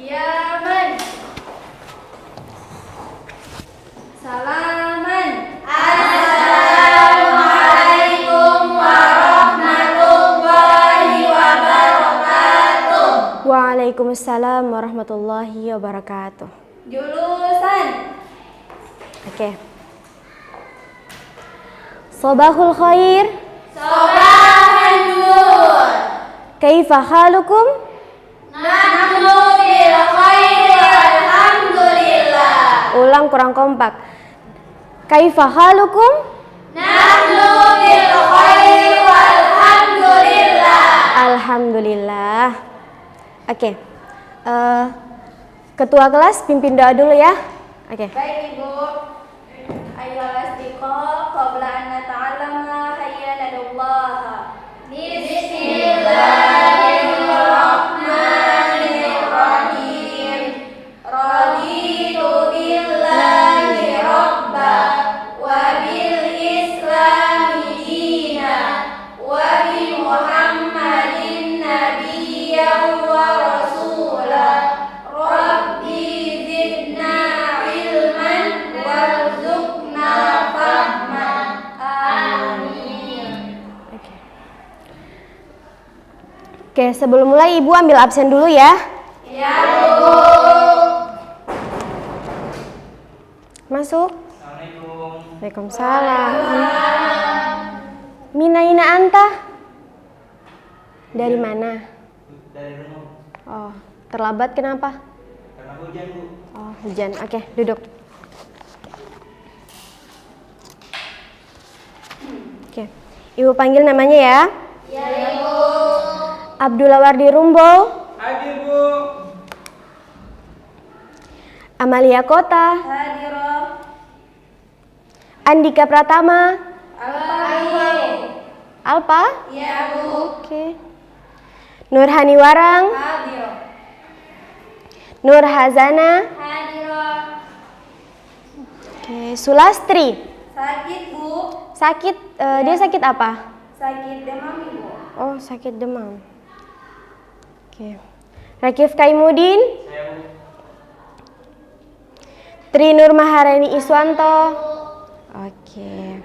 Qiyaman. Salaman. Assalamualaikum warahmatullahi wabarakatuh. Waalaikumsalam warahmatullahi wabarakatuh. Julusan. Oke. Sobahul khair. Sobahan nur. Kaifa halukum? Nahnu bil khairi alhamdulillah. Ulang kurang kompak. Kaifa halukum? Nahnu bil khairi alhamdulillah. Alhamdulillah. Oke. Ketua kelas pimpin doa dulu ya. Oke. Baik Ibu. Ayolah istiqomah qabla an nata'allama hayya nadullah. Bismillahirrahmanirrahim. Raditu billahi rabba wa bil islami dina wa bi Muhammadin nabiyyan wa rasulah. Rabbi zidna ilman warzuqna fahman. Amin. Oke, sebelum mulai Ibu ambil absen dulu ya. Ya Bu. Masuk. Assalamualaikum. Waalaikumsalam. Mina ina anta? Dari mana? Dari rumah. Oh, terlambat kenapa? Karena hujan, Bu. Oh, hujan. Oke, duduk. Oke. Ibu panggil namanya ya. Ya Ibu. Abdullah Wardi Rumbo, Hadir, Bu. Amalia Kota, Hadirah. Andika Pratama, Alhamdulillah. Alpa. Ya Bu. Oke. Nurhani Warang, Hadirah. Nur Hazana. Hadirah. Oke, Sulastri. Sakit Bu. Sakit, dia sakit apa? Sakit demam Ibu. Oh, sakit demam. Oke. Rakif Kaimudin, Saya, Bu. Tri Nur Maharani Iswanto. Oke.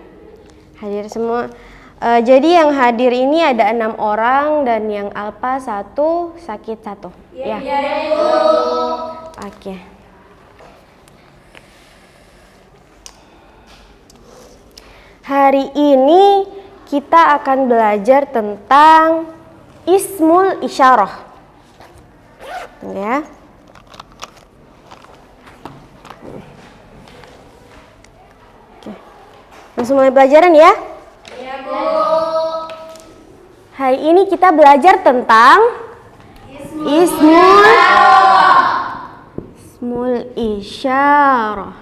Hadir semua. Jadi yang hadir ini ada 6 orang dan yang alpa 1, sakit 1. Ya. Ya Ibu. Oke. Hari ini kita akan belajar tentang ismul isyarah. Ya. Oke. Langsung mulai pelajaran ya. Ya Bu. Hari ini kita belajar tentang ismul isyarah.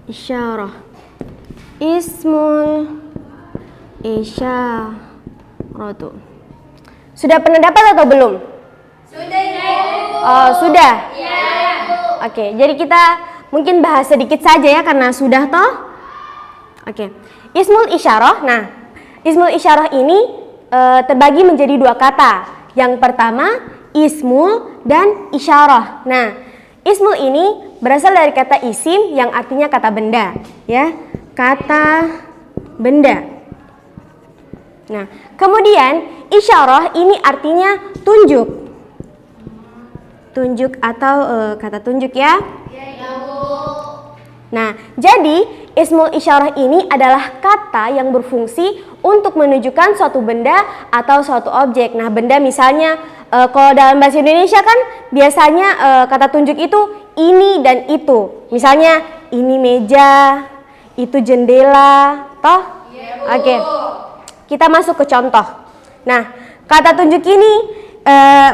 Isyarah. Ismul isyaratu. Sudah pernah dapat atau belum? Sudah Ibu. Oh, sudah. Ya Bu. Oke, jadi kita mungkin bahas sedikit saja ya karena sudah toh. Oke. Ismul isyarah. Nah, ismul isyarah ini terbagi menjadi 2 kata. Yang pertama ismul dan isyarah. Nah, ismul ini berasal dari kata isim yang artinya kata benda, ya. Kata benda. Nah, kemudian isyarah ini artinya tunjuk. Tunjuk atau kata tunjuk ya. Ya Bu. Nah, jadi ismul isyarah ini adalah kata yang berfungsi untuk menunjukkan suatu benda atau suatu objek. Nah, benda misalnya kalau dalam bahasa Indonesia kan biasanya kata tunjuk itu ini dan itu. Misalnya ini meja, itu jendela, toh? Ya Bu. Oke. Kita masuk ke contoh. Nah, kata tunjuk ini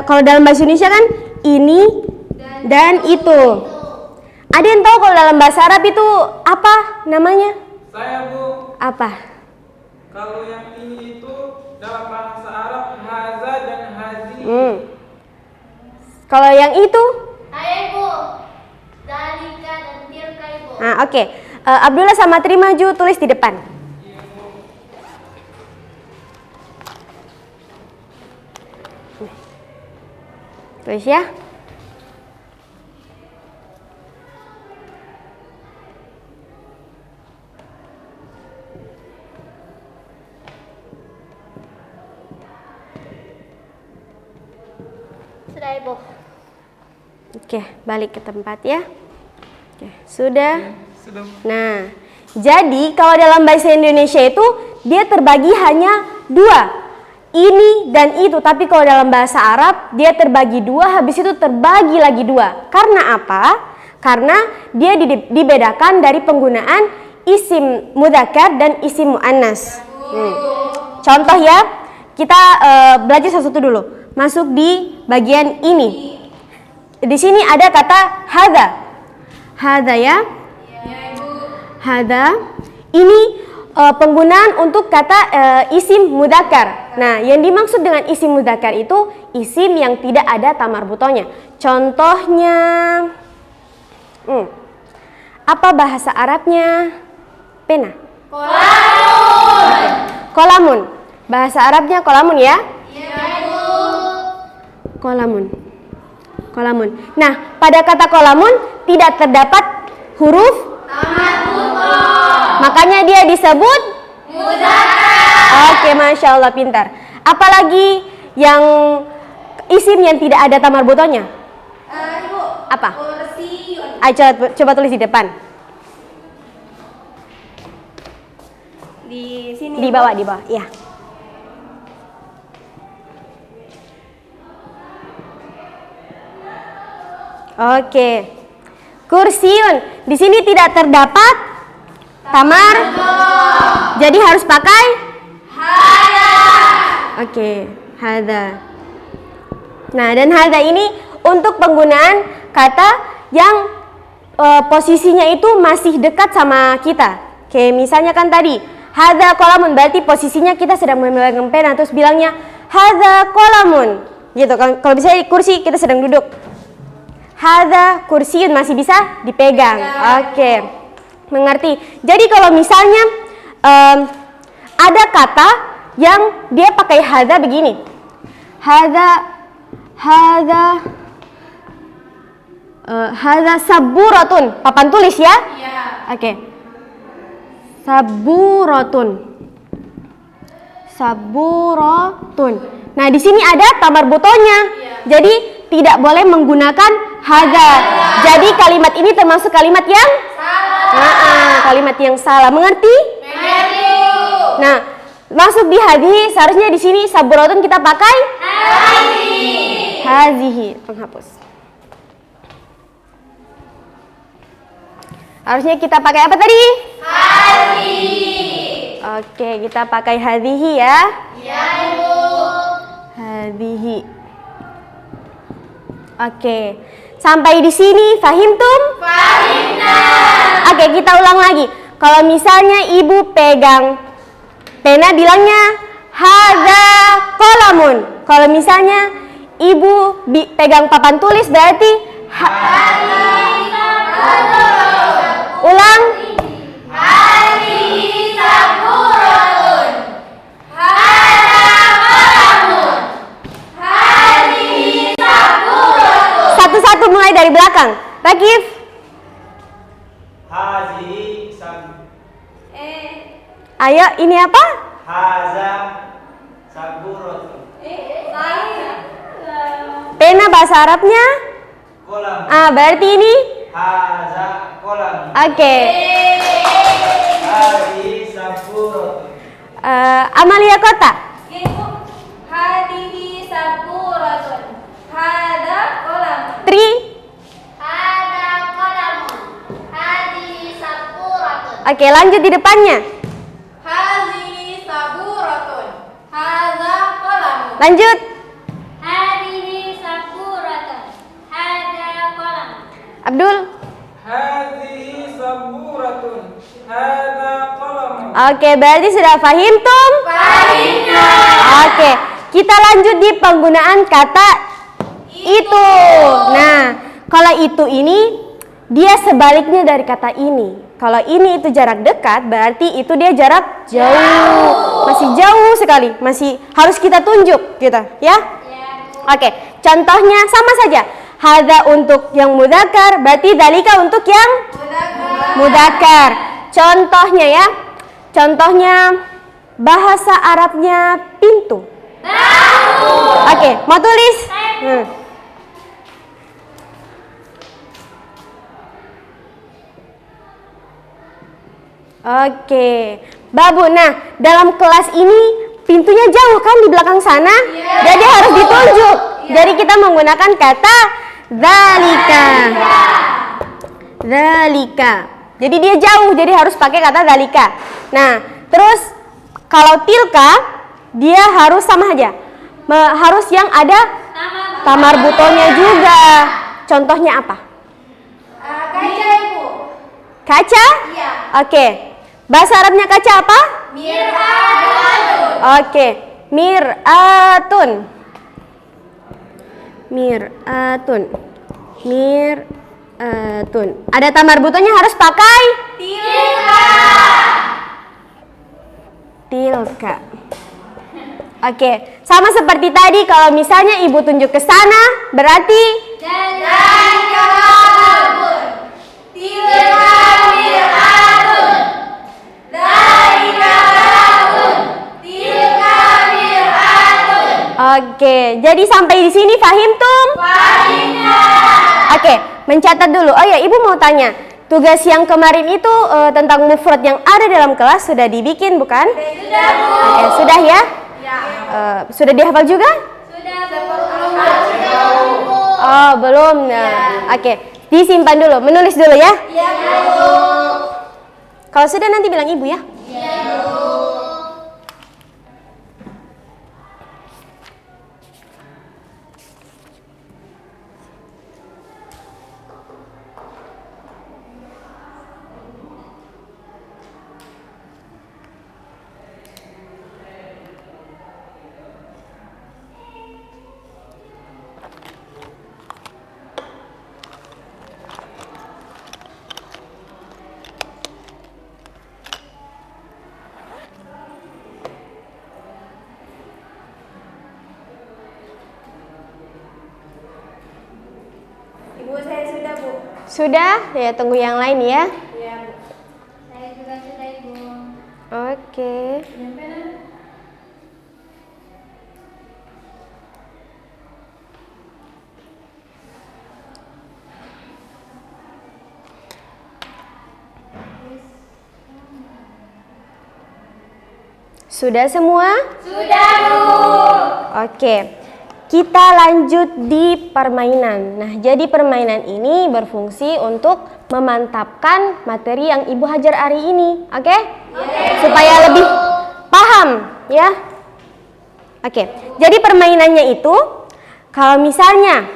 kalau dalam bahasa Indonesia kan ini dan itu. Ada yang tahu kalau dalam bahasa Arab itu apa namanya? Saya, Bu. Apa? Kalau yang ini itu dalam bahasa Arab haza dan hazi. Kalau yang itu? Hai Bu. Dalika dan tilka Ibu. Nah, oke. Abdullah sama Tri maju tulis di depan. Iya, Bu. Tulis ya. Sudah Ibu. Oke, balik ke tempat ya. Oke, sudah. Sudah. Nah, jadi kalau dalam bahasa Indonesia itu dia terbagi hanya dua, ini dan itu. Tapi kalau dalam bahasa Arab dia terbagi dua, habis itu terbagi lagi dua. Karena apa? Karena dia dibedakan dari penggunaan isim mudzakkar dan isim muannas. Contoh ya, kita belajar satu-satu dulu. Masuk di bagian ini. Di sini ada kata hadza. Hadza ya. Hadza. Ini penggunaan untuk kata isim mudzakkar. Nah, yang dimaksud dengan isim mudzakkar itu isim yang tidak ada ta marbutonya. Contohnya, apa bahasa Arabnya pena? Kolamun. Kolamun. Bahasa Arabnya kolamun ya? Kolamun. Kolamun. Nah, pada kata kolamun tidak terdapat huruf makanya dia disebut mudzakkar. Oke, masya Allah, pintar. Apalagi yang isim yang tidak ada ta marbutonya? Ibu. Apa? Kursiun. Ayo coba tulis di depan. Di sini. Di bawah, di bawah. Ya. Oke. Kursiun. Di sini tidak terdapat tamar. Jadi harus pakai hadza. Oke, hadza. Nah, dan hadza ini untuk penggunaan kata yang posisinya itu masih dekat sama kita. Kayak misalnya kan tadi, hadza qalamun, berarti posisinya kita sedang memegang pena terus bilangnya hadza qalamun. Gitu kan. Kalau misalnya di kursi kita sedang duduk. Hadza kursiun masih bisa dipegang. Oke. Mengerti. Jadi kalau misalnya ada kata yang dia pakai hadza begini. Hadza saburatun. Papan tulis ya? Iya. Oke. Saburatun. Nah, di sini ada ta marbutonya. Jadi tidak boleh menggunakan hadza. Jadi kalimat ini termasuk kalimat yang salah. Kalimat yang salah. Mengerti? Mengerti. Nah, masuk di hadhihi, seharusnya di sini saburatun kita pakai hazihi. Penghapus. Harusnya kita pakai apa tadi? Hazihi. Oke, kita pakai hazihi ya. Iya, Ibu. Hazihi. Oke. Sampai di sini fahimtum? Fahimna. Oke, kita ulang lagi. Kalau misalnya Ibu pegang pena bilangnya hadza qalamun. Kalau misalnya Ibu pegang papan tulis berarti ulang. Hadhihi saburatun. Hadza qalamun. Hadhihi saburatun. Satu-satu mulai dari belakang. Rakif. Hazihi Ayo, ini apa? Haza saburatun. Pena bahasa Arabnya? Kolam. Berarti ini? Haza kolam. Oke. Hazihi saburatun. Amalia Kota. Hadihi saburatun. Hadza qalamun. Tri. Hadza qalamun. Hadihi saburatun. Oke, lanjut di depannya. Hadihi saburatun. Hadza qalamun. Lanjut. Hadihi saburatun. Hadza qalamun. Abdul. Hadhihi saburatun. Hadza qalamun. Oke, berarti sudah fahimtum? Fahimna. Oke, kita lanjut di penggunaan kata itu. Nah, kalau itu ini dia sebaliknya dari kata ini. Kalau ini itu jarak dekat, berarti itu dia jarak jauh. Masih jauh sekali, masih harus kita tunjuk kita, ya? Oke, contohnya sama saja. Hadza untuk yang mudzakkar, berarti dzalika untuk yang mudzakkar. Contohnya ya. Contohnya bahasa Arabnya pintu. Oke, mau tulis? Oke, Babu. Nah, dalam kelas ini pintunya jauh kan di belakang sana, jadi harus ditunjuk. Jadi kita menggunakan kata dzalika. Dzalika. Jadi dia jauh, jadi harus pakai kata dzalika. Nah, terus kalau tilka dia harus sama aja. Harus yang ada tamar butonya juga. Contohnya apa? Kaca, Ibu. Kaca? Iya. Oke. Bahasa Arabnya kaca apa? Mir'atun. Oke. Mir'atun. Mir'atun. Mir'atun. Ada tamar butonya harus pakai tilka. Oke, sama seperti tadi kalau misalnya ibu tunjuk ke sana berarti Dzalika babun. Tilka mir'atun. Dzalika babun. Tilka mir'atun. Oke, jadi sampai di sini fahim tum? Fahimna. Oke, mencatat dulu. Oh ya, ibu mau tanya. Tugas yang kemarin itu tentang mufrad yang ada dalam kelas sudah dibikin bukan? Sudah, Bu. Oke, sudah ya? Ya. Sudah dihafal juga? Sudah, Bu. Oh, belum. Nah, oke. Disimpan dulu, menulis dulu ya. Iya, Bu. Kalau sudah nanti bilang ibu ya. Iya, Bu. Ibu saya sudah, Bu. Sudah? Ya, tunggu yang lain ya. Iya, Bu. Saya juga sudah, Ibu. Oke. Sudah semua? Sudah, Bu. Oke. Kita lanjut di permainan. Nah, jadi permainan ini berfungsi untuk memantapkan materi yang Ibu hajar hari ini. Oke? Supaya lebih paham, ya. Oke. Jadi permainannya itu kalau misalnya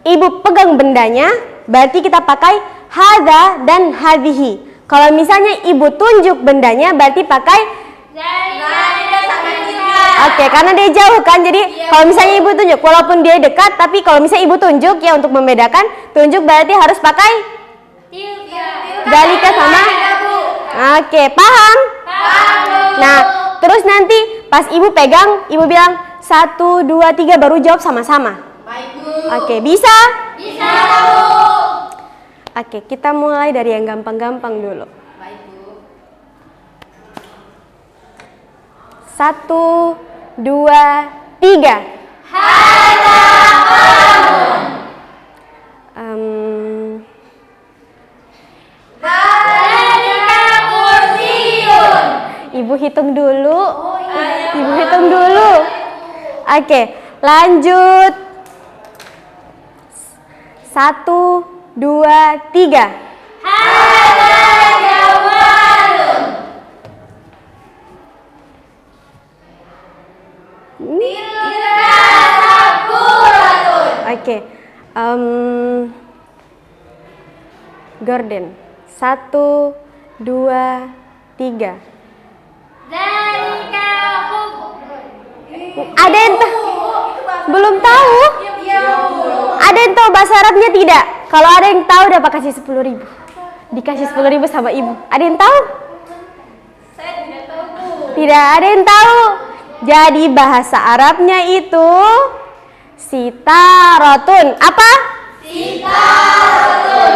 Ibu pegang bendanya, berarti kita pakai hadza dan hadhihi. Kalau misalnya Ibu tunjuk bendanya, berarti pakai oke, karena dia jauh kan, jadi kalau misalnya ibu tunjuk, walaupun dia dekat, tapi kalau misalnya ibu tunjuk ya untuk membedakan, tunjuk berarti harus pakai dzalika sama. Oke, paham? Nah, terus nanti pas ibu pegang, ibu bilang 1, 2, 3 baru jawab sama-sama. Oke, bisa? Bisa, Bu. Oke, kita mulai dari yang gampang-gampang dulu. 1, 2, 3. Ibu hitung dulu. Ibu hitung dulu. Oke, lanjut. 1, 2, 3. Oke, Gordon. 1, 2, 3. Ada yang belum tahu? Ada yang tahu bahasa Arabnya tidak? Kalau ada yang tahu dapat kasih 10.000. Dikasih 10.000 sama ibu. Ada yang tahu? Saya tidak tahu, Bu. Tidak ada yang tahu. Jadi bahasa Arabnya itu Sitarotun. Apa? Sitarotun.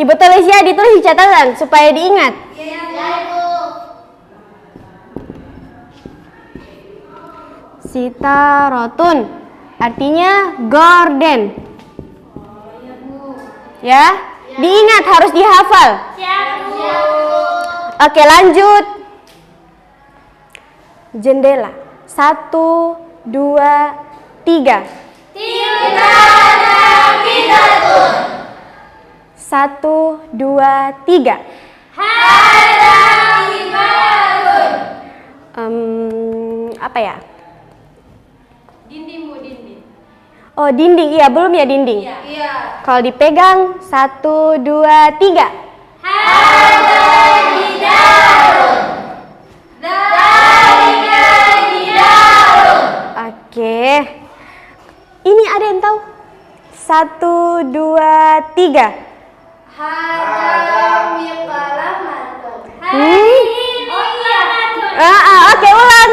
Ibu tulis ya, ditulis di catatan supaya diingat. Ya, Ibu. Sitarotun artinya gorden. Ya, diingat, harus dihafal. Siap, Bu. Oke, lanjut. Jendela. 1, 2, 3. Tilkanafidatun. 1, 2, 3. Hadahibatun. Apa ya? Dinding, Bu, dinding. Oh, dinding. Iya, belum ya dinding. Iya. Kalau dipegang 1, 2, 3. Hadahidarun. Dalika hidarun. Oke. Ini ada yang tahu? 1, 2, 3. Hadamikalamatun. Hmm? Oh iya. Oke, ulang.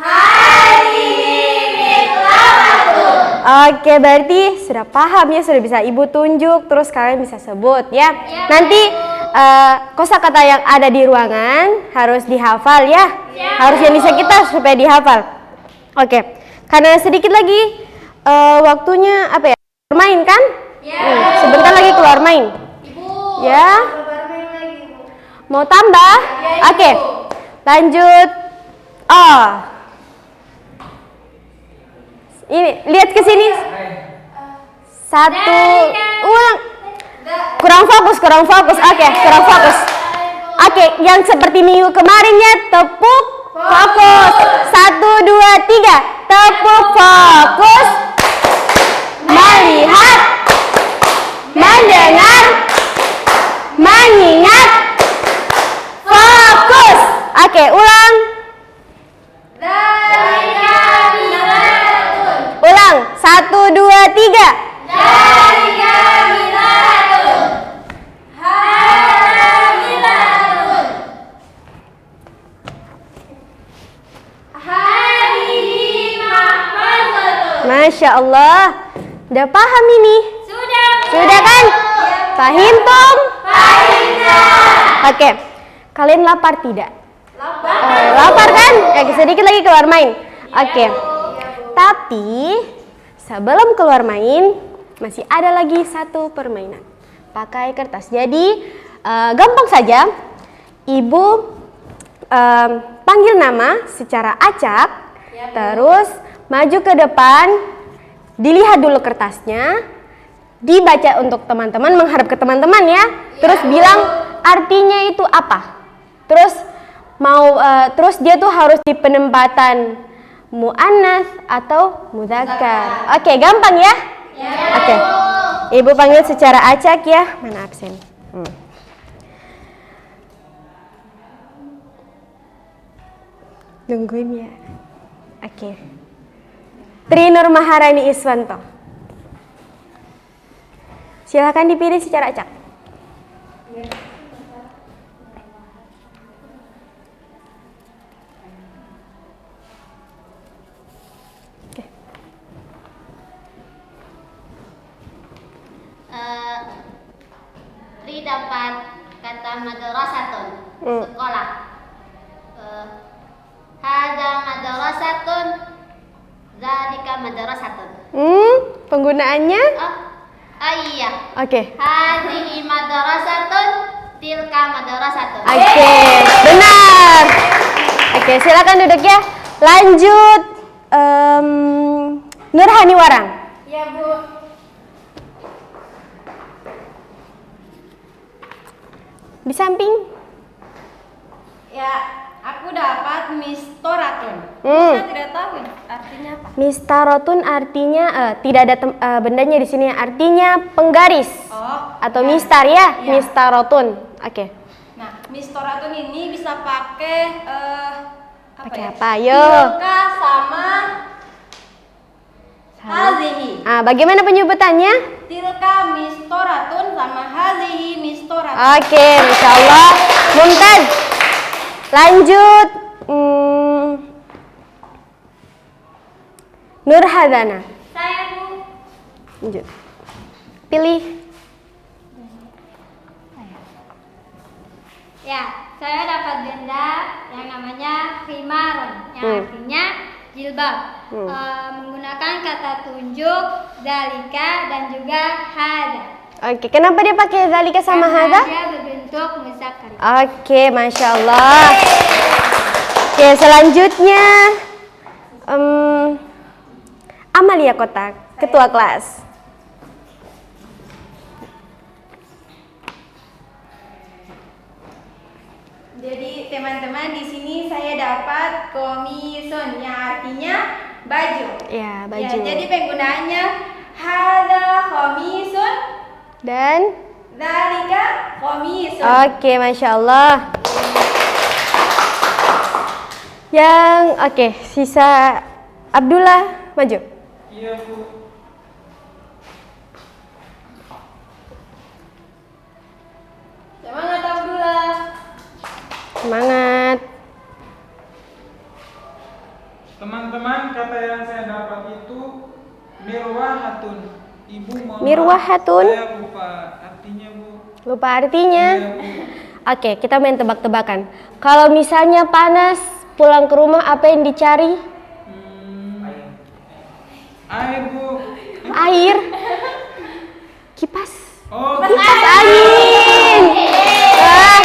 Hadimikalamatun. Oke, berarti sudah paham ya, sudah bisa Ibu tunjuk, terus kalian bisa sebut ya. Nanti kosakata yang ada di ruangan harus dihafal ya. Harus yang bisa kita supaya dihafal. Oke, karena sedikit lagi waktunya apa ya? Bermain kan? Sebentar lagi keluar main. Ibu. Ya. Bermain lagi, Bu. Mau tambah? Oke. Lanjut. Oh. Ini lihat ke sini. 1. Ulang. Kurang fokus. Oke, kurang fokus. Oke, yang seperti minggu kemarin ya, tepuk fokus. 1, 2, 3. Tepuk fokus. Melihat, mendengar, mengingat, fokus. Oke, ulang. Dalika hidarun. Ulang. 1, 2, 3. Dalika hidarun. Hadamilatun. Hadihi mahfazatun. Masya Allah. Udah paham ini? Sudah, Bu. Sudah kan? Pahim, Tom? Pahimkan. Oke. Kalian lapar tidak? Lapar. Lapar kan? Oke, sedikit lagi keluar main. Oke. Tapi sebelum keluar main masih ada lagi satu permainan. Pakai kertas. Jadi gampang saja. Ibu panggil nama secara acak. Terus maju ke depan. Dilihat dulu kertasnya. Dibaca untuk teman-teman, menghadap ke teman-teman ya. Terus bilang artinya itu apa. Terus terus dia tuh harus di penempatan muannas atau mudzakkar. Oke, gampang ya? Oke. Ibu panggil secara acak ya. Mana absen? Nungguin ya. Oke. Tri Nur Maharani Iswanto. Silakan dipilih secara acak. Ri dapat kata madrasatun, sekolah. Hada madrasatun, zalika madrasatun. Penggunaannya? Iya. Oke. Hadhihi madrasatun, tilka madrasatun. Oke, benar. Oke, silakan duduk ya. Lanjut, Nurhani Warang. Ya, Bu. Di samping. Ya, aku dapat mistoratun. Saya tidak tahu artinya apa. Mistarotun artinya tidak ada bendanya di sini. Artinya penggaris atau mistar ya. Iya. Mistarotun. Oke. Nah, mistoratun ini bisa pakai Pakai apa? Ayo. Tilka sama hazihi. Bagaimana penyebutannya? Tilka mistoratun sama hazihi mistoratun. Oke, Masya Allah. Mumtaz. Lanjut. Nur Hadana. Saya, Bu. Lanjut. Pilih. Ya, saya dapat benda yang namanya khimarun, yang artinya jilbab. Menggunakan kata tunjuk, zalika dan juga hada. Oke, kenapa dia pakai zalika sama Karena hada? dia berbentuk muzakkar. Oke, Masya Allah. Oke, selanjutnya Amalia Kotak, ketua kelas. Jadi teman-teman, di sini saya dapat komisun yang artinya baju. Ya, baju. Ya, jadi penggunaannya hadza komisun, Dan dzalika komisun. oke, Masya Allah. Oke, sisa Abdullah, maju. Iya, Bu. Semangat Abdullah. Semangat. Teman-teman, kata yang saya dapat itu mirwahatun. Ibu mohon maaf, Mirwahatun? saya lupa artinya, Bu. Lupa artinya? Iya, Bu. Oke, kita main tebak-tebakan. Kalau misalnya panas, pulang ke rumah apa yang dicari? Air, Bu. Air. Kipas. Oh, Kipas angin. Wah.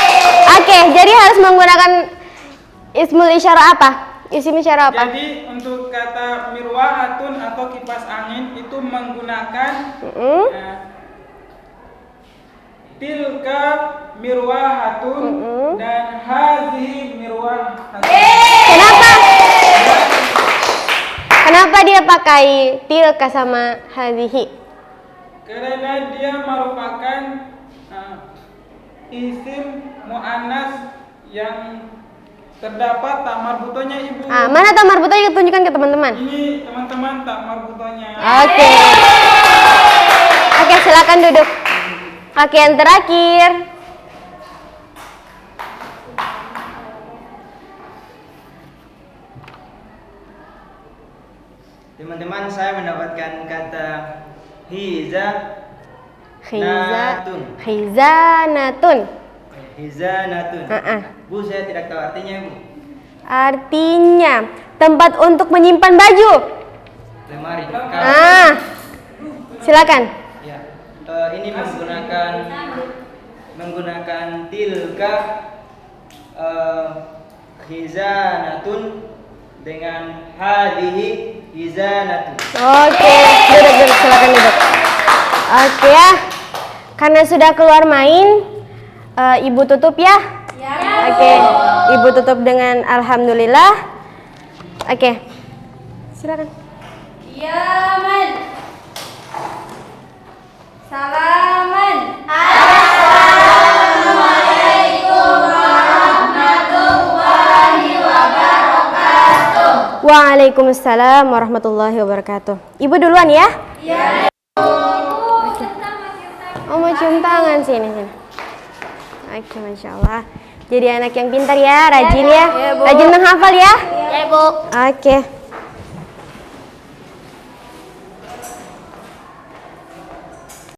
Oke, jadi harus menggunakan ismul isyarah apa? Isim isyarah apa? jadi untuk kata mirwahatun atau kipas angin itu menggunakan tilka mirwahatun dan hazihi mirwahatun. Kenapa? Kenapa dia pakai tilka sama hadhihi? Karena dia merupakan isim muannas yang terdapat tak marbutonya, Ibu. Mana tak marbutonya, tunjukkan ke teman-teman. Ini teman-teman tak marbutonya. Oke. Oke, silakan duduk. Oke, yang terakhir. Teman-teman, saya mendapatkan kata Khizanatun. hizanatun. Bu, saya tidak tahu artinya, Bu. Artinya tempat untuk menyimpan baju. Lemari. Silakan. Ya. Ini menggunakan tilka hizanatun dengan hadihi hizanatun. Oke, duduk, silakan duduk. Oke ya, karena sudah keluar main, Ibu tutup ya. Oke, Ibu tutup dengan alhamdulillah. Oke, silakan. Yaman. Salaman. Waalaikumsalam warahmatullahi wabarakatuh. Ibu duluan ya. Iya. Oh, mau cium tangan sini. Oke, Masya Allah. Jadi anak yang pintar ya, rajin ya. Rajin menghafal ya. Ya, Bu. Oke.